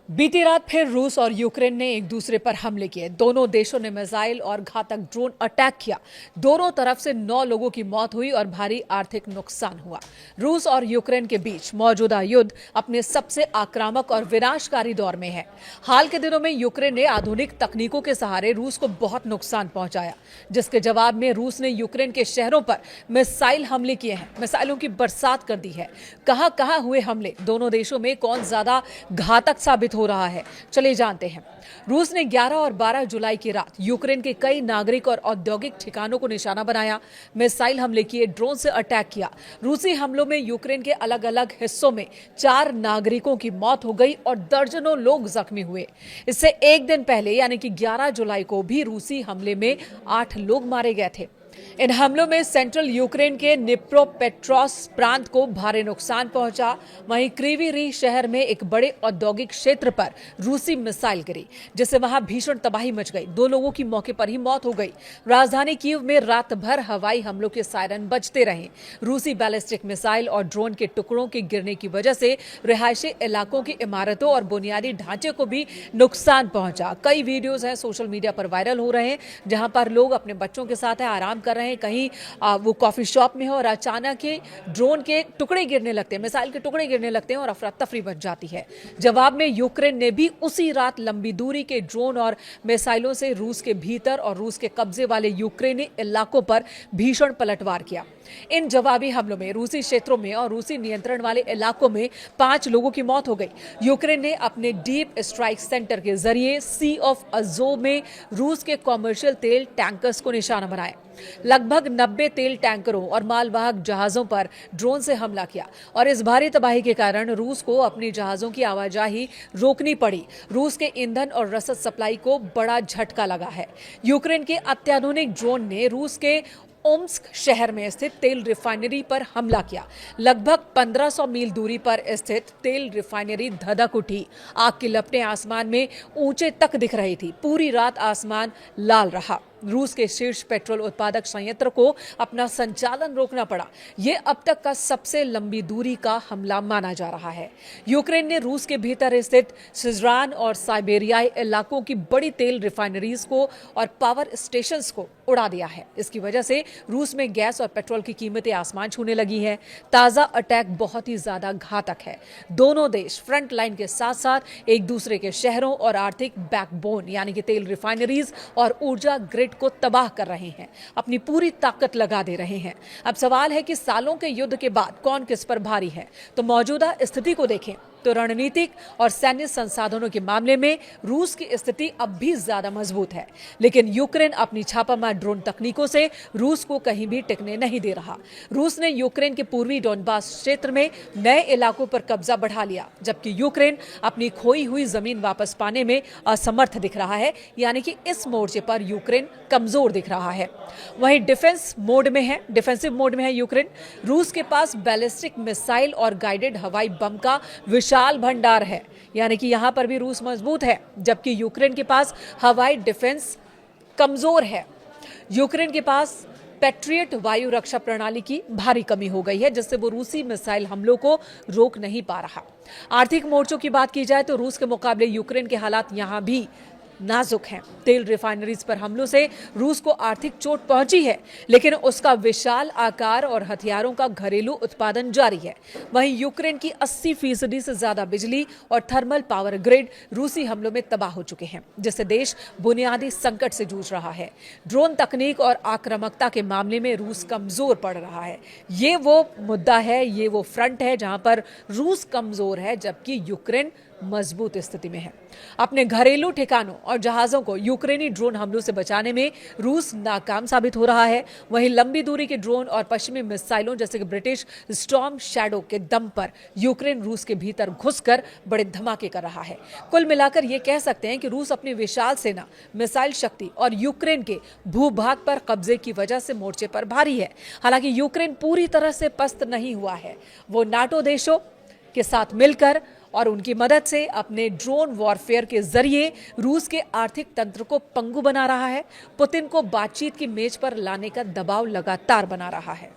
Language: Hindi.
बीती रात फिर रूस और यूक्रेन ने एक दूसरे पर हमले किए। दोनों देशों ने मिसाइल और घातक ड्रोन अटैक किया। दोनों तरफ से 9 लोगों की मौत हुई और भारी आर्थिक नुकसान हुआ। रूस और यूक्रेन के बीच मौजूदा युद्ध अपने सबसे आक्रामक और विनाशकारी दौर में है। हाल के दिनों में यूक्रेन ने आधुनिक तकनीकों के सहारे रूस को बहुत नुकसान पहुंचाया, जिसके जवाब में रूस ने यूक्रेन के शहरों पर मिसाइल हमले किए हैं। मिसाइलों की बरसात कर दी है। कहां कहां हुए हमले, दोनों देशों में कौन ज्यादा घातक साबित हो रहा है, चलिए जानते हैं। रूस ने 11 और 12 जुलाई की रात यूक्रेन के कई नागरिक और औद्योगिक ठिकानों को निशाना बनाया, मिसाइल हमले किए, ड्रोन से अटैक किया। रूसी हमलों में यूक्रेन के अलग अलग हिस्सों में 4 नागरिकों की मौत हो गई और दर्जनों लोग जख्मी हुए। इससे एक दिन पहले यानी कि 11 जुलाई को भी रूसी हमले में 8 लोग मारे गए थे। इन हमलों में सेंट्रल यूक्रेन के निप्रोपेट्रोव्स्क प्रांत को भारी नुकसान पहुंचा। वहीं क्रीवी रीह शहर में एक बड़े औद्योगिक क्षेत्र पर रूसी मिसाइल गिरी, जिससे वहां भीषण तबाही मच गई। 2 लोगों की मौके पर ही मौत हो गई। राजधानी कीव में रात भर हवाई हमलों के सायरन बजते रहे। रूसी बैलिस्टिक मिसाइल और ड्रोन के टुकड़ों के गिरने की वजह से रिहायशी इलाकों की इमारतों और बुनियादी ढांचे को भी नुकसान पहुंचा। कई वीडियोज हैं सोशल मीडिया पर वायरल हो रहे हैं, जहां पर लोग अपने बच्चों के साथ आराम कर रहे हैं, कहीं वो कॉफी शॉप में है और अचानक ही ड्रोन के टुकड़े गिरने लगते हैं, मिसाइल के टुकड़े गिरने लगते हैं और अफरा तफरी मच जाती है। जवाब में यूक्रेन ने भी उसी रात लंबी दूरी के ड्रोन और मिसाइलों से रूस के भीतर और रूस के कब्जे वाले यूक्रेनी इलाकों पर भीषण पलटवार किया। इन जवाबी हमलों में रूसी क्षेत्रों में और रूसी नियंत्रण वाले इलाकों में 5 लोगों की मौत हो गई। यूक्रेन ने अपने डीप स्ट्राइक सेंटर के जरिए सी ऑफ अजोव में रूस के कॉमर्शियल तेल टैंकर्स को निशाना बनाया। लगभग 90 तेल टैंकरों और मालवाहक जहाजों पर ड्रोन से हमला किया और इस भारी तबाही के कारण रूस को अपनी जहाजों की आवाजाही रोकनी पड़ी। रूस के ईंधन और रसद सप्लाई को बड़ा झटका लगा है। यूक्रेन के अत्याधुनिक ड्रोन ने रूस के ओम्स्क शहर में स्थित तेल रिफाइनरी पर हमला किया। लगभग 1500 मील दूरी पर स्थित तेल रिफाइनरी धधक उठी। आग की लपटें आसमान में ऊंचे तक दिख रही थी। पूरी रात आसमान लाल रहा। रूस के शीर्ष पेट्रोल उत्पादक संयंत्र को अपना संचालन रोकना पड़ा। यह अब तक का सबसे लंबी दूरी का हमला माना जा रहा है। यूक्रेन ने रूस के भीतर स्थित सिजरान और साइबेरियाई इलाकों की बड़ी तेल रिफाइनरीज को और पावर स्टेशंस को उड़ा दिया है। इसकी वजह से रूस में गैस और पेट्रोल की कीमतें आसमान छूने लगी हैं। ताजा अटैक बहुत ही ज्यादा घातक है। दोनों देश फ्रंट लाइन के साथ साथ एक दूसरे के शहरों और आर्थिक बैकबोन यानी कि तेल रिफाइनरीज और ऊर्जा ग्रिड को तबाह कर रहे हैं, अपनी पूरी ताकत लगा दे रहे हैं। अब सवाल है कि सालों के युद्ध के बाद कौन किस पर भारी है। तो मौजूदा स्थिति को देखें तो रणनीतिक और सैन्य संसाधनों के मामले में रूस की स्थिति अब भी ज्यादा मजबूत है, लेकिन यूक्रेन अपनी छापामार ड्रोन तकनीकों से रूस को कहीं भी टिकने नहीं दे रहा। रूस ने यूक्रेन के पूर्वी डोनबास क्षेत्र में नए इलाकों पर कब्जा बढ़ा लिया, जबकि यूक्रेन अपनी खोई हुई जमीन वापस पाने में असमर्थ दिख रहा है, यानी कि इस मोर्चे पर यूक्रेन कमजोर दिख रहा है। वहीं डिफेंसिव मोड में है यूक्रेन। रूस के पास बैलिस्टिक मिसाइल और गाइडेड हवाई बम का विशाल भंडार है, यानी कि यहां पर भी रूस मजबूत है, जबकि यूक्रेन के पास हवाई डिफेंस कमजोर है। यूक्रेन के पास पैट्रियट वायु रक्षा प्रणाली की भारी कमी हो गई है, जिससे वो रूसी मिसाइल हमलों को रोक नहीं पा रहा। आर्थिक मोर्चों की बात की जाए तो रूस के मुकाबले यूक्रेन के हालात यहां भी नाजुक हैं। तेल रिफाइनरीज पर हमलों से रूस को आर्थिक चोट पहुंची है, लेकिन उसका विशाल आकार और हथियारों का घरेलू उत्पादन जारी है। वहीं यूक्रेन की 80% से ज्यादा बिजली और थर्मल पावर ग्रिड रूसी हमलों में तबाह हो चुके हैं, जिससे देश बुनियादी संकट से जूझ रहा है। ड्रोन तकनीक और आक्रामकता के मामले में रूस कमजोर पड़ रहा है। ये वो मुद्दा है, ये वो फ्रंट है जहां पर रूस कमजोर है, जबकि यूक्रेन मजबूत स्थिति में है। अपने घरेलू ठिकानों और जहाजों को यूक्रेनी ड्रोन हमलों से बचाने में रूस नाकाम साबित हो रहा है। वहीं लंबी दूरी के ड्रोन और पश्चिमी मिसाइलों जैसे कि ब्रिटिश स्टॉर्म शैडो के दम पर यूक्रेन रूस के भीतर घुसकर बड़े धमाके कर रहा है। कुल मिलाकर ये कह सकते हैं कि रूस अपनी विशाल सेना, मिसाइल शक्ति और यूक्रेन के भूभाग पर कब्जे की वजह से मोर्चे पर भारी है। हालांकि यूक्रेन पूरी तरह से पस्त नहीं हुआ है। वो नाटो देशों के साथ मिलकर और उनकी मदद से अपने ड्रोन वॉरफेयर के जरिए रूस के आर्थिक तंत्र को पंगु बना रहा है। पुतिन को बातचीत की मेज पर लाने का दबाव लगातार बना रहा है।